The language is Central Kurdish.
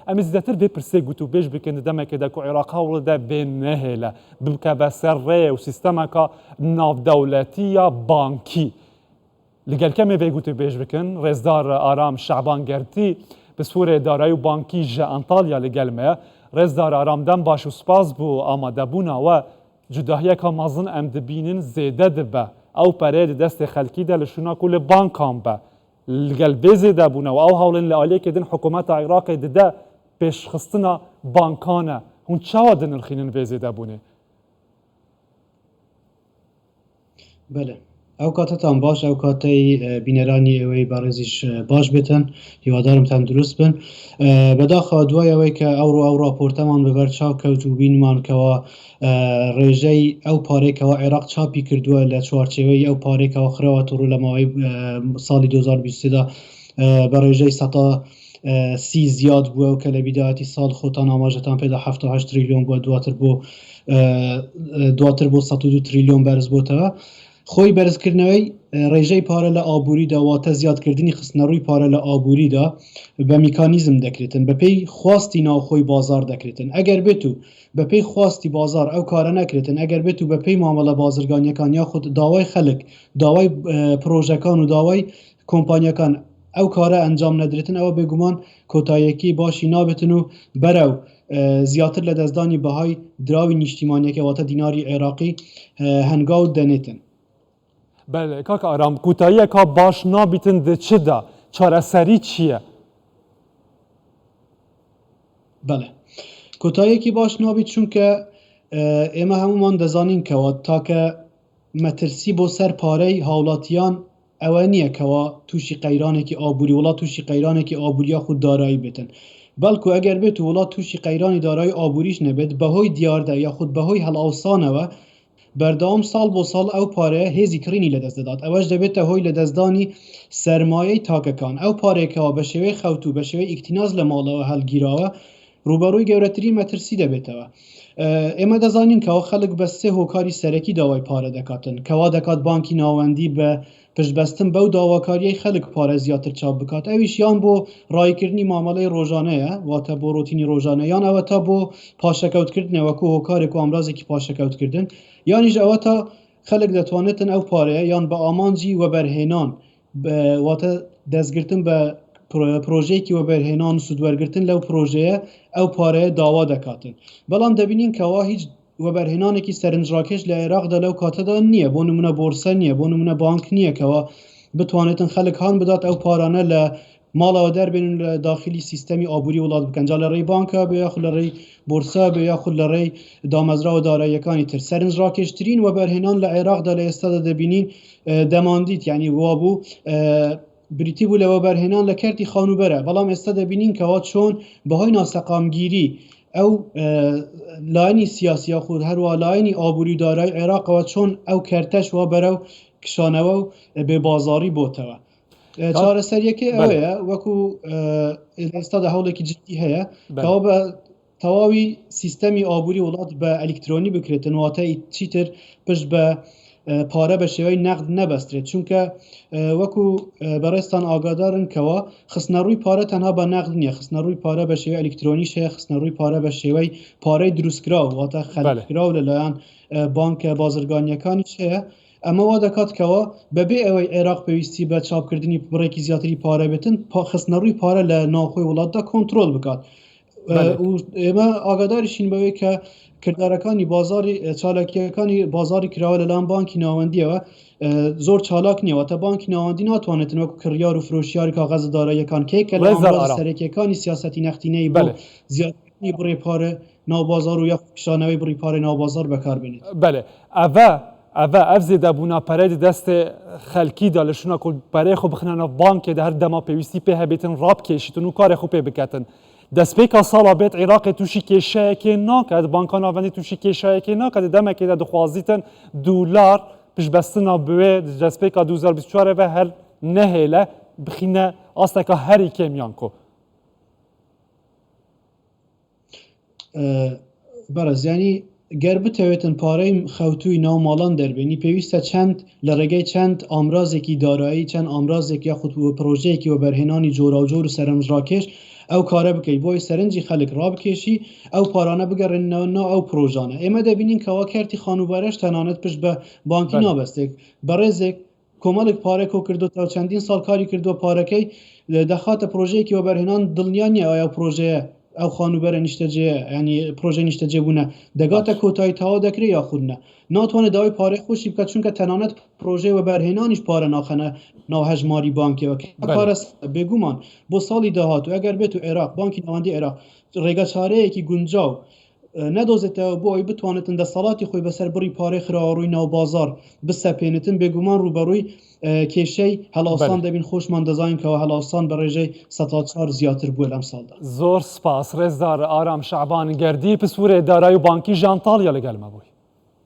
ام زیاتر به پرسه گوتو بیش بکن دمک دا کو عراق هول دا بین نهله ببکه بسر ری و سیستم که ناف دولتی یا بانکی لگل کمی به گوتو بیش بکن رزدار آرام شعبان گرتی به سوره دارای و بانکی جا انطالیا لگل ما رزدار آرام دم باش و سپاس بو آماده بونا و جداهیه که مازن ام دبینن زیده دبه او پرید دست خلکی ده لشونا کل بانک هم به لگل بیزی ده بونا و او هولن لعالیه که دن حکومت عراق ده پیش خستنا بانکانه هون چاوا دن الخینن بیزی ده بونه؟ بله او کاتتان باش او کاتی بینرانی اوی بارزیش باش بتن هیوادارم تندرست بن بداخل دوای اوی که او راپورتمان ببر چاو کوتو بینمان که ریجه او پاره که عراق چاپی کردوه لچوارچوی او پاره که خروات رو لماوی سالی 2023 بر ریجه سطا سی زیاد بوه و که لبیداتی سال خوتان آماجتان پیدا 78 تریلیون بوه دواتر بو 102 تریلیون برز بوده خوی برزکردنەوەی ڕێژەی پارە لە ئابووریدا واتە زیادکردنی خستنەڕووی پارە لە ئابووریدا بە میکانیزم دەکرێتن بەپێی خواستی ناوخۆی بازار دەکرێتن ئەگەر بێت و بەپێی خواستی بازار ئەو کارە نەکرێتن ئەگەر بێت و بەپێی مامەڵە بازرگانیەکان یاخود داوای خەڵک داوای پرۆژەکان و داوای کۆمپانیەکان ئەو کارە ئەنجام نەدرێتن ئەوە بێگومان کۆتاییەکی باشی نابێتن و بەرەو زیاتر لە دەستدانی بەهای دراوی نیشتیمانیەکە واتە دیناری عێراقی هەنگاو دەنێتن. بله کاک آرام کوتاهی که باش نابیتن ده چه دا؟ چارەسەری چیه؟ بله کوتاهی که باش نابیت چونکە ئێمە هەمومان دەزانین کەوە تاکە مەترسی بۆ سەر پارەی هاوڵاتیان ئەوە نییە کەوە تووشی قەیرانێکی ئابووری وڵات تووشی قەیرانێکی ئابووریا خود دارایی بێتن بەڵکو ئەگەر بێت و وڵات تووشی قەیرانی دارایی ئابووریش نەبێت بەهۆی دیاردە یاخود بەهۆی هەڵئاوسانەوە بەردەوام ساڵ بۆ ساڵ ئەو پارەیە هێزی کڕینی لەدەست دەدات ئەوەش دەبێتە هۆی لەدەستدانی سەرمایەی تاکەکان ئەو پارێکەوە بە شێوەی خەوتو بە شێوەی ئیکتیناز لە ماڵەوە هەڵگیراوە ڕوبەڕووی گەورەتری مەترسی دەبێتەوە ئێمە دەزانین کەەوە خەڵک بە سێ هۆکاری سەرەکی داوای پارە دەکاتن کەوا دەکات بانکی ناوەندی بە پشتبەستن بەو داواکاریەی خەڵک پارە زیاتر چاپ بکات ئەویش یان بۆ ڕایکردنی مامەڵەی ڕۆژانەیە واتە بۆ ڕۆتینی ڕۆژانە یان ئەوە تا بۆ پاشەکەوتکردنەوەکو هۆکارێک و ئامرازێکی پاشەکەوتکردن یانیش ئەوە تا خەڵک دەتوانێتن ئەو پارەیە یان بە ئامانجی وەبەرهێنان واتە دەستگرتن بە پرۆژەیەکی وەبەرهێنان و سودوەرگرتن لەو پرۆژەیە ئەو پارەیە داوا دەکاتن بەڵام دەبینین کەوا هیچ وەبەرهێنانێکی سەرنجڕاکێش لە عێراقدا لەو کاتەدا نییە بۆ نمونە بۆرسە نییە بۆ نمونە بانک نییە کەوا بتوانێتن خەڵک هان بدات ئەو پارانە لە ماڵەوە دەربێن لە داخلی سیستەمی ئابووری وڵات بکەن جا لە ڕێی بانکە بێ یاخود لە ڕێی بۆرسە بێ یاخود لە ڕێی دامەزراوە داراییەکانی تر سەرنجڕاکێشترین وەبەرهێنان لە عێراقدا لە ئێستادا دەبینین دەماندیت یعنی وا بوو بریتی بوو لە وەبەرهێنان لە کەرتی خانوبەرە بەڵام ئێستا دەبینین کەوا چۆن بەهۆی ناسەقامگیری ئەو لاینی سیاسی یاخود هەروە لاینی ئابووری دارایی عێراقەوە چۆن ئەو کەرتەش وا بەرەو کشانەوە و بێبازاری بۆتەوە چارەسەریەکە ئەوەیە وەکو ئێستادا هەوڵێکی جدی هەیە کەوا بە تەواوی سیستەمی ئابووری وڵات بە ئەلکترۆنی بکرێتن واتە چیتر پشت بە پارە بە شێوەی نەقد نەبەسترێت چونکە وەکو بەڕێستان ئاگادارن کەوە خستنەڕووی پارە تەنها بە نەقد نییە خستنەڕووی پارە بە شێوەی ئەلکترۆنیش هەیە خستنەڕووی پارە بە شێوەی پارەی دروستکراوە واتە خەلکراو لەلایەن بانکە بازرگانیەکانیش هەیە ئەمە وا دەکات کەوە بەبێ ئەوەی عێراق پێویستی بە چاپکردنی بڕێکی زیاتری پارە بێتن خستنەڕووی پارە لە ناوخۆی وڵاتدا کۆنتترۆل بکات ئێمە ئاگاداریشین بەوەی کە کردارەکانی بازاری چالاکیەکانی بازاری کراوە لەلایەن بانکی ناوەندیەوە زۆر چالاک نییە واتە بانکی ناوەندی ناتوانێتن وەکو کڕیار و فرۆشیاری کاغەزە داراییەکان کێکە لە سەرەکیەکانی سیاسەتی نەختینەی بۆ زیاترکردنی بڕێ پارە ناوبازار و یاخود پیشانەوەی بڕی پارەی ناوبازار بەکاربێنێت بەێ ئەڤە ئەف زێدەبوونا پەرەی دەستێ خەلکیدا لە شوونە پەرەی خۆ بخنانە بانکێدا هەر دەما پێویستی پێ هەبێتن ڕابکێشیتن و کارێک خۆ پێ بکاتن دەستپێکا ساڵا بێت عێراقی تووشی کێشەیەکێ ناکات بانکان ناوەندی تووشی کێشەیەکێ ناکات دەمێکێدا دخوازیتن دولار پشتبەستنا بوێ دەستپێکا 2024 بە هەر نەهێلە بخینە ئاستێکا هەری کێمیان کۆ بەڕێز ینی گەر بتەوێتن پارەی خەوتووی ناو ماڵان دەربێنی پێویستە چەند لە ڕێگەی چەند ئامرازێکی دارایی چەند ئامرازێک یاخود پرۆژەیەکی وەبەرهێنانی جۆراوجۆر و سەرنجڕاکێش ئەو کارە بکەیت بۆی سەرنجی خەڵک ڕابکێشی ئەو پارانە بگەڕێنەوە ئەو پرۆژانە ئێمە دەبینین کەوا کارتی خانوبەرەش تەنانەت پشت بە بانکی نابەستێک بەڕێزێک کۆمەڵێک پارێ کۆ کردو تا چەندین ساڵ کاری کردووە پارەکەی دەخاتە پرۆژەیەکی وەبەرهێنان دڵنیا نیە ئایا پرۆژەیە ئەو خانوبەرە نیشتەجێ ینی پرۆژە نیشتەجێ بوونە دەگاتە کۆتایی تاوا دەکرێت یاخودنە ناتوانێت داوای پارەی خۆشی بکات چونکە تەنانەت پرۆژەی وەبەرهێنانیش پارە ناخەنە ناو هەژماری بانکیەوە کارە بێگومان بۆ ساڵی داهاتوو ئەگەر بێت و عێراق بانکی ناوەندی عێراق ڕێگە چارەیەکی گونجاو نەدۆزێتەوە بۆ ئەوی بتوانێتن دەسەڵاتی خۆی بەسەر بڕی پارەی خراوەڕووی ناو بازار بسەپێنێتن بێگومان ڕوبەڕووی کێشەی هەڵاوسان دەبین خۆشمان دەزانینکەوە هەڵاوسان بە ڕێژەی ١٤ زیاتر بووە لەم ساڵدا زۆر سپاس ڕێزدار ئارام شەعبان گەردی پسوورێ دارایی و بانکی ژانتاڵیە لەگەڵمە بووی